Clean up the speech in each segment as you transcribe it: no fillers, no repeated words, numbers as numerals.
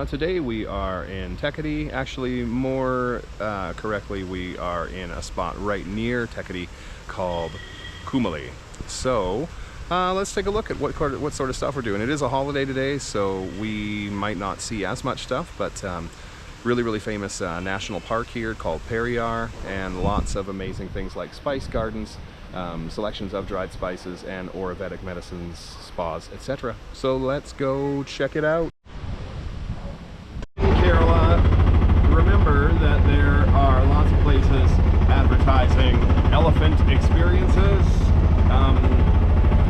Today we are in Thekkady. Actually, more correctly, we are in a spot right near Thekkady called Kumali. So let's take a look at what sort of stuff we're doing. It is a holiday today, so we might not see as much stuff, but really famous national park here called Periyar, and lots of amazing things like spice gardens, selections of dried spices, and Ayurvedic medicines, spas, etc. So let's go check it out. Remember that there are lots of places advertising elephant experiences.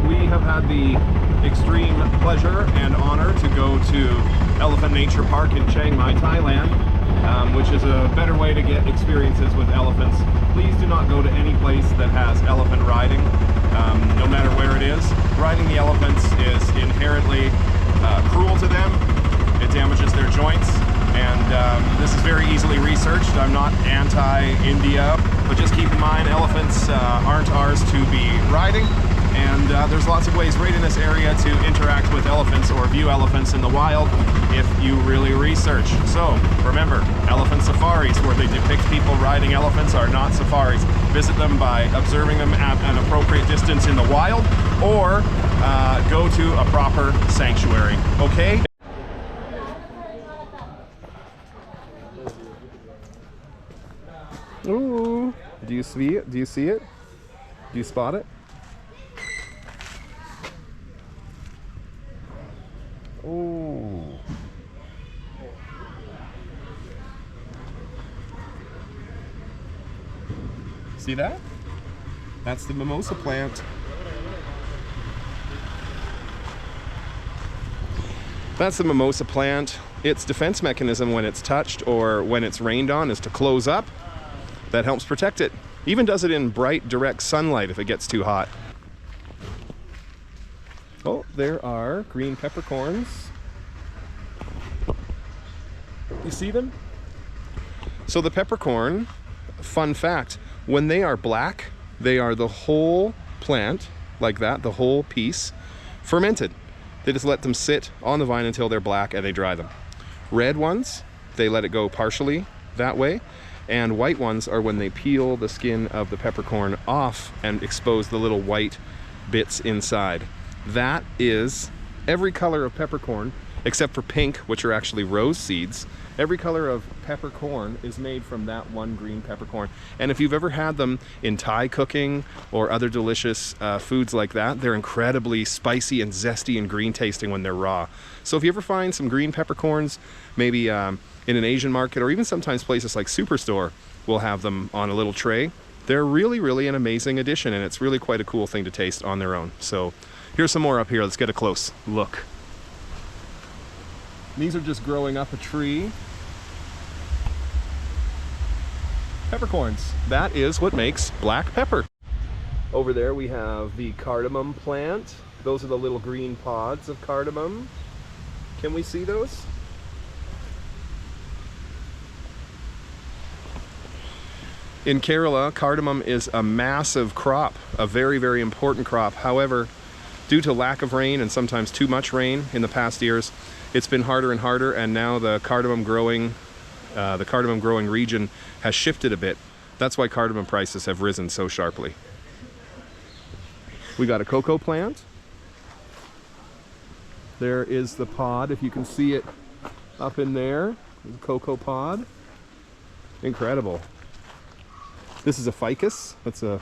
We have had the extreme pleasure and honor to go to Elephant Nature Park in Chiang Mai, Thailand, which is a better way to get experiences with elephants. Please do not go to any place that has elephant riding, no matter where it is. Riding the elephants is inherently cruel to them. It damages their joints. And this is very easily researched. I'm not anti-India, but just keep in mind elephants aren't ours to be riding, and there's lots of ways right in this area to interact with elephants or view elephants in the wild if you really research. So remember, elephant safaris where they depict people riding elephants are not safaris. Visit them by observing them at an appropriate distance in the wild, or go to a proper sanctuary, okay? Ooh, do you see it? Do you see it? Do you spot it? Ooh. See that? That's the mimosa plant. That's the mimosa plant. Its defense mechanism when it's touched or when it's rained on is to close up. That helps protect it. Even does it in bright, direct sunlight if it gets too hot. Oh, there are green peppercorns. You see them? So the peppercorn, fun fact, when they are black, they are the whole plant, like that, the whole piece, fermented. They just let them sit on the vine until they're black and they dry them. Red ones, they let it go partially that way. And white ones are when they peel the skin of the peppercorn off and expose the little white bits inside. That is every color of peppercorn, except for pink, which are actually rose seeds. Every color of peppercorn is made from that one green peppercorn. And if you've ever had them in Thai cooking or other delicious foods like that, they're incredibly spicy and zesty and green tasting when they're raw. So if you ever find some green peppercorns, maybe in an Asian market, or even sometimes places like Superstore will have them on a little tray. They're really an amazing addition, and it's really quite a cool thing to taste on their own. So here's some more up here. Let's get a close look. These are just growing up a tree. Peppercorns. That is what makes black pepper. Over there we have the cardamom plant. Those are the little green pods of cardamom. Can we see those? In Kerala, cardamom is a massive crop, a very important crop. However, due to lack of rain and sometimes too much rain in the past years, it's been harder and harder, and now the cardamom growing region has shifted a bit. That's why cardamom prices have risen so sharply. We got a cocoa plant. There is the pod, if you can see it up in there. The cocoa pod. Incredible. This is a ficus. That's a...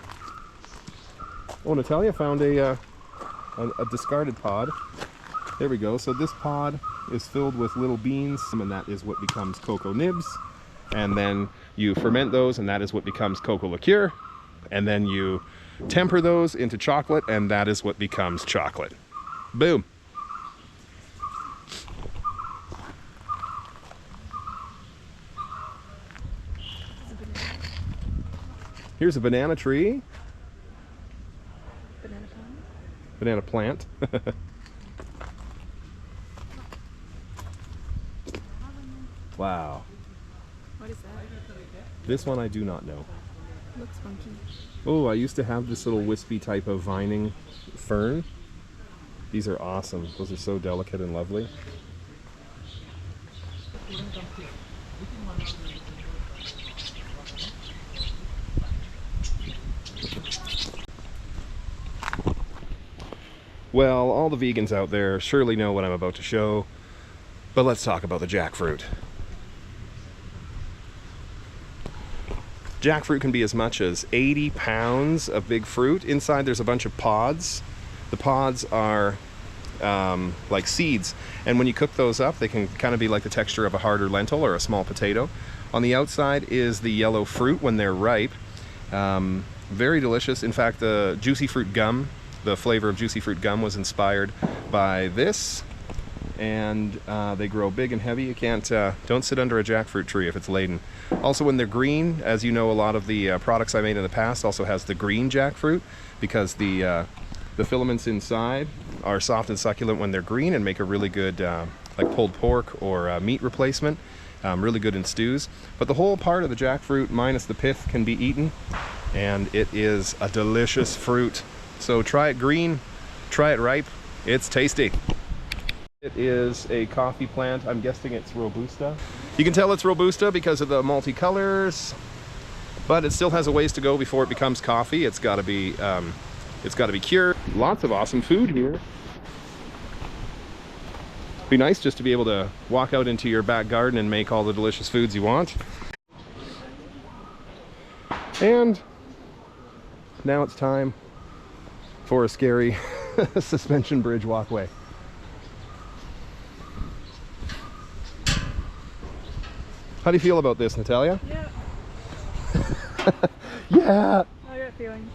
Oh, Natalia found a discarded pod. There we go. So this pod is filled with little beans, and that is what becomes cocoa nibs. And then you ferment those, and that is what becomes cocoa liqueur. And then you temper those into chocolate, and that is what becomes chocolate. Boom. Here's a banana tree. Banana plant. Wow. What is that? This one I do not know. Looks funky. Oh, I used to have this little wispy type of vining fern. These are awesome. Those are so delicate and lovely. Well, all the vegans out there surely know what I'm about to show, but let's talk about the jackfruit. Jackfruit can be as much as 80 pounds of big fruit. Inside there's a bunch of pods. The pods are like seeds, and when you cook those up, they can kind of be like the texture of a harder lentil or a small potato. On the outside is the yellow fruit when they're ripe. Very delicious. In fact, the juicy fruit gum, the flavor of juicy fruit gum was inspired by this, and they grow big and heavy. You can't, don't sit under a jackfruit tree if it's laden. Also, when they're green, as you know, a lot of the products I made in the past also has the green jackfruit, because the filaments inside are soft and succulent when they're green and make a really good like pulled pork or meat replacement. Really good in stews. But the whole part of the jackfruit minus the pith can be eaten, and it is a delicious fruit. So try it green, try it ripe, it's tasty. It is a coffee plant. I'm guessing it's Robusta. You can tell it's Robusta because of the multicolors, but it still has a ways to go before it becomes coffee. It's got to be cured. Lots of awesome food here. Be nice just to be able to walk out into your back garden and make all the delicious foods you want. And now it's time for a scary suspension bridge walkway. How do you feel about this, Natalia? Yeah. Yeah. I got feelings.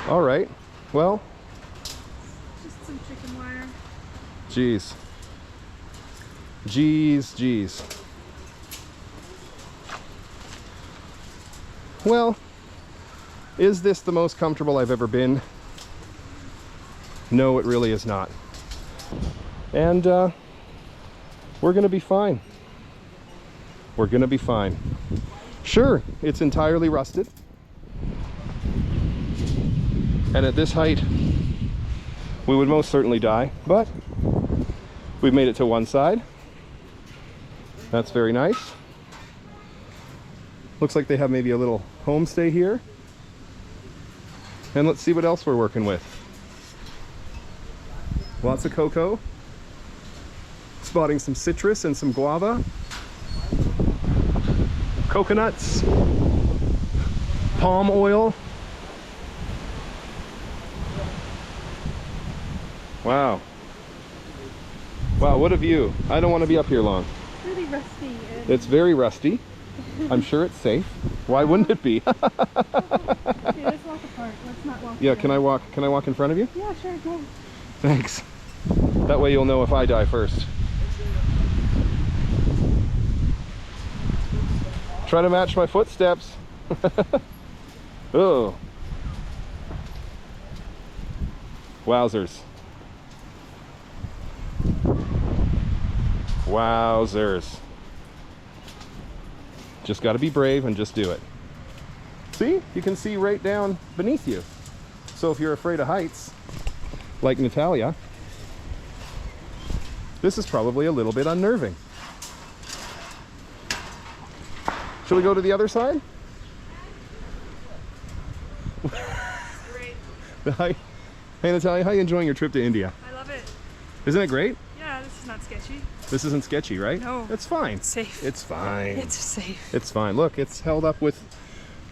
All right. Well. Just some chicken wire. Jeez. Jeez. Well, is this the most comfortable I've ever been? No, it really is not. And we're gonna be fine. We're gonna be fine. Sure, it's entirely rusted. And at this height, we would most certainly die, but we've made it to one side. That's very nice. Looks like they have maybe a little homestay here. And let's see what else we're working with. Lots of cocoa. Spotting some citrus and some guava. Coconuts. Palm oil. Wow. Wow, what a view. I don't want to be up here long. It's really rusty. It's very rusty. I'm sure it's safe. Why wouldn't it be? Okay, let's walk apart. Let's not walk. Yeah, together. can I walk in front of you? Yeah, sure, go. Thanks. That way you'll know if I die first. Try to match my footsteps. Oh. Wowzers. Wowzers. Just got to be brave and just do it. See? You can see right down beneath you. So if you're afraid of heights, like Natalia, this is probably a little bit unnerving. Shall we go to the other side? Great. Hi. Hey Natalia, how are you enjoying your trip to India? I love it. Isn't it great? Yeah, this is not sketchy. This isn't sketchy, right? No. It's fine. It's safe. It's fine. It's safe. It's fine. Look, it's held up with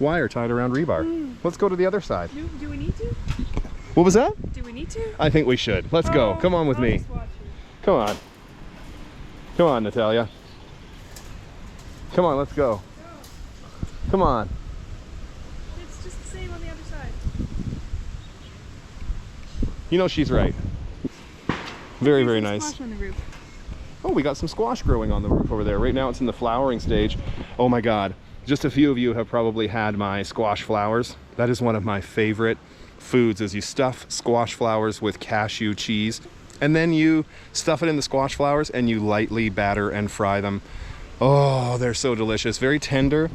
wire tied around rebar. Let's go to the other side. Do we need to? What was that? Do we need to? I think we should. Let's go. Come on with I'll me. just watch you. Come on. Come on, Natalia. Come on, let's go. Come on. It's just the same on the other side. You know she's right. Very, very There's some nice. squash on the roof. Oh, we got some squash growing on the roof over there. Right now it's in the flowering stage. Oh my God. Just a few of you have probably had my squash flowers. That is one of my favorite foods, is you stuff squash flowers with cashew cheese, and then you stuff it in the squash flowers and you lightly batter and fry them. Oh, they're so delicious. Very tender.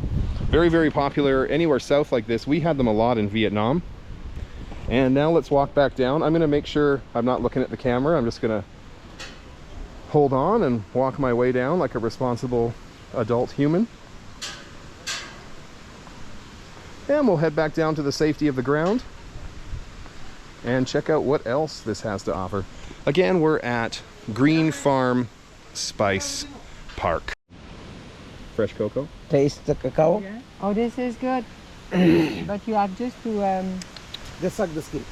Very, very popular anywhere south like this. We had them a lot in Vietnam. And now let's walk back down. I'm gonna make sure I'm not looking at the camera. I'm just gonna hold on and walk my way down like a responsible adult human. And we'll head back down to the safety of the ground and check out what else this has to offer. Again, we're at Green Farm Spice Park. Fresh cocoa. Taste the cacao. Yeah. Oh, this is good. But you have just to, Just suck the skin.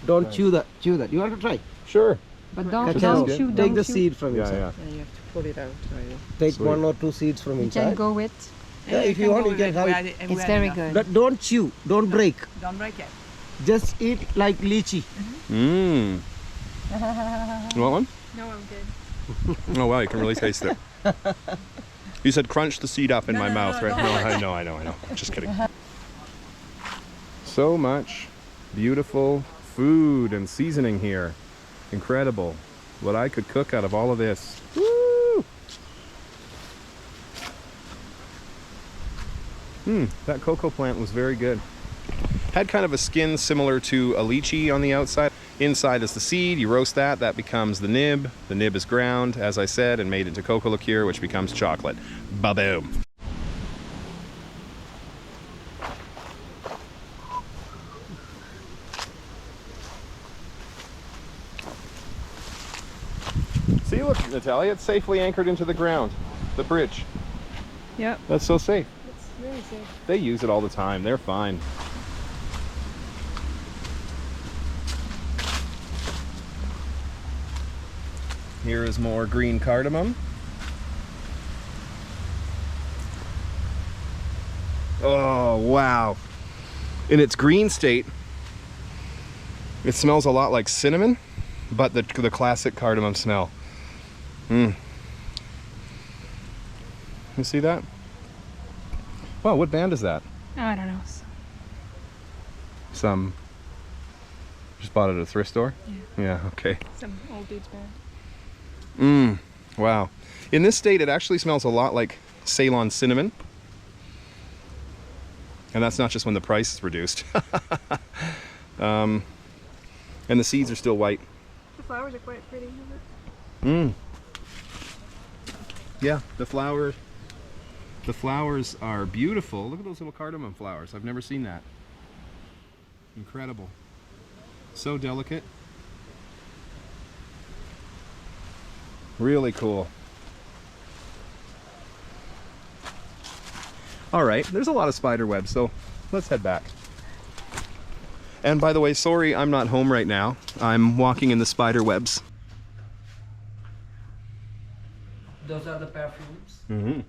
Don't chew that. Chew that. You want to try? Sure. but don't Cacao. chew. Take Don't the chew. seed from Yeah, inside. yeah. Yeah, you have to pull it out. Take Sweet. 1 or 2 seeds from You can inside. go with. Yeah, if you want, you can have it. It's very good. But don't chew. Don't break. Don't break it. Just eat like lychee. Mmm. You want one? No, I'm good. Oh wow, you can really taste it. You said crunch the seed up in my mouth, right? No, I know. Just kidding. So much beautiful food and seasoning here. Incredible. What I could cook out of all of this. Woo! That cocoa plant was very good. Had kind of a skin similar to a lychee on the outside. Inside is the seed. You roast that. That becomes the nib. The nib is ground, as I said, and made into cocoa liqueur, which becomes chocolate. Ba-boom. See, look, Natalia, it's safely anchored into the ground. The bridge. Yep. That's so safe. It's really safe. They use it all the time. They're fine. Here is more green cardamom. Oh, wow. In its green state, it smells a lot like cinnamon, but the classic cardamom smell. You see that? Wow, what band is that? Oh, I don't know. Some just bought it at a thrift store? Yeah, okay. Some old dude's band. Wow. In this state, it actually smells a lot like Ceylon cinnamon. And that's not just when the price is reduced. And the seeds are still white. The flowers are quite pretty, isn't it? Yeah, the flowers are beautiful. Look at those little cardamom flowers. I've never seen that. Incredible. So delicate. Really cool. All right, there's a lot of spider webs, so let's head back. And by the way, sorry I'm not home right now. I'm walking in the spider webs. Those are the perfumes. Mm-hmm.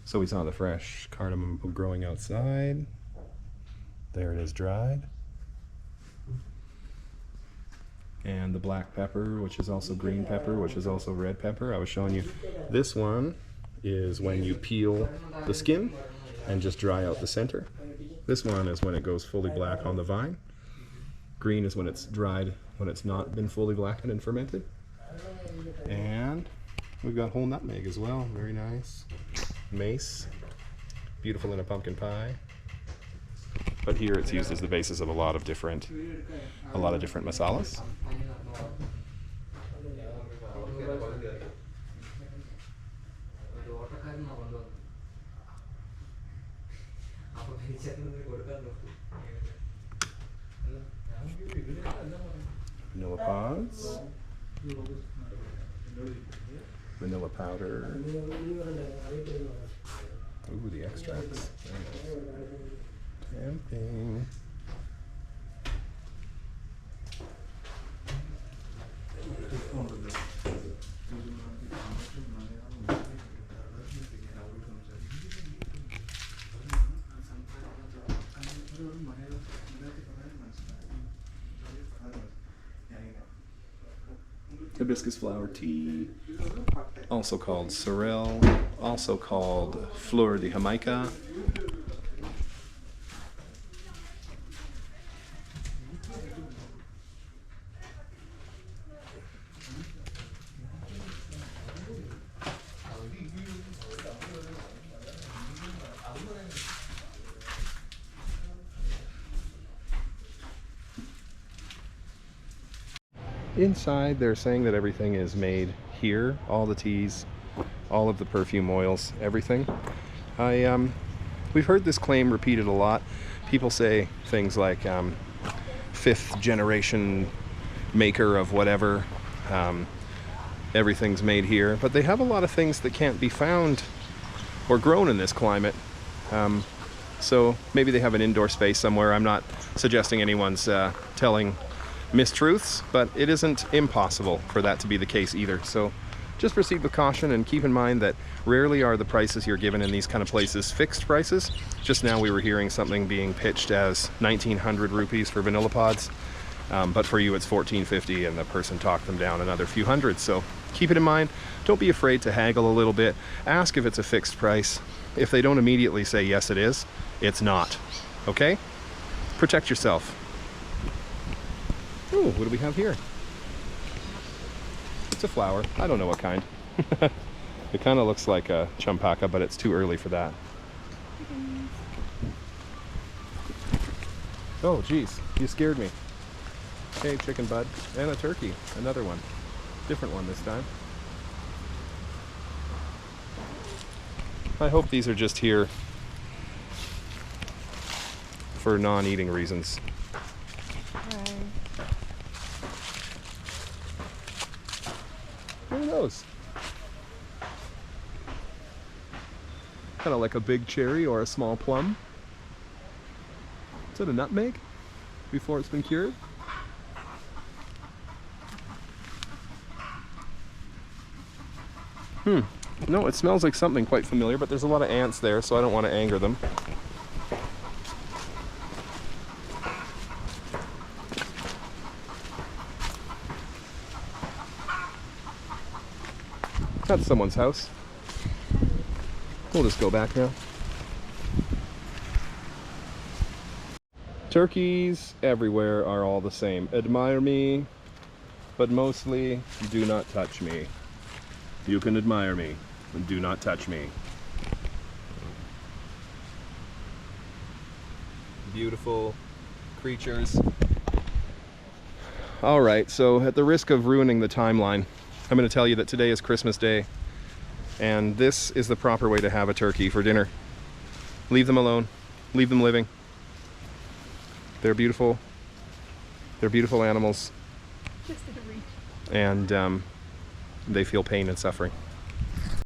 So we saw the fresh cardamom growing outside. There it is dried. And the black pepper, which is also green pepper, which is also red pepper. I was showing you. This one is when you peel the skin and just dry out the center. This one is when it goes fully black on the vine. Green is when it's dried, when it's not been fully blackened and fermented. And we've got whole nutmeg as well, very nice. Mace, beautiful in a pumpkin pie. But here it's used as the basis of a lot of different masalas. Vanilla pods, vanilla powder. Ooh, the extracts. Tempting. Hibiscus flower tea, also called sorrel, also called fleur de Jamaica. inside they're saying that everything is made here, all the teas, all of the perfume oils, everything. We've heard this claim repeated a lot. People say things like fifth generation maker of whatever, everything's made here, but they have a lot of things that can't be found or grown in this climate. So maybe they have an indoor space somewhere. I'm not suggesting anyone's telling mistruths, but it isn't impossible for that to be the case either. So just proceed with caution and keep in mind that rarely are the prices you're given in these kind of places fixed prices. Just now we were hearing something being pitched as 1900 rupees for vanilla pods, but for you it's 1450 and the person talked them down another few hundred. So keep it in mind. Don't be afraid to haggle a little bit. Ask if it's a fixed price. If they don't immediately say yes it is, it's not. Okay? Protect yourself. Ooh, what do we have here? It's a flower. I don't know what kind. It kind of looks like a champaka, but it's too early for that. Oh, geez. You scared me. Hey, chicken bud. And a turkey. Another one. Different one this time. I hope these are just here for non-eating reasons. Right. Who knows? Kind of like a big cherry or a small plum. Is that a nutmeg before it's been cured? No, it smells like something quite familiar, but there's a lot of ants there, so I don't want to anger them. That's someone's house. We'll just go back now. Turkeys everywhere are all the same. Admire me, but mostly do not touch me. You can admire me, but do not touch me. Beautiful creatures. All right, so at the risk of ruining the timeline, I'm going to tell you that today is Christmas Day, and this is the proper way to have a turkey for dinner. Leave them alone. Leave them living. They're beautiful. They're beautiful animals. Just to reach. And they feel pain and suffering.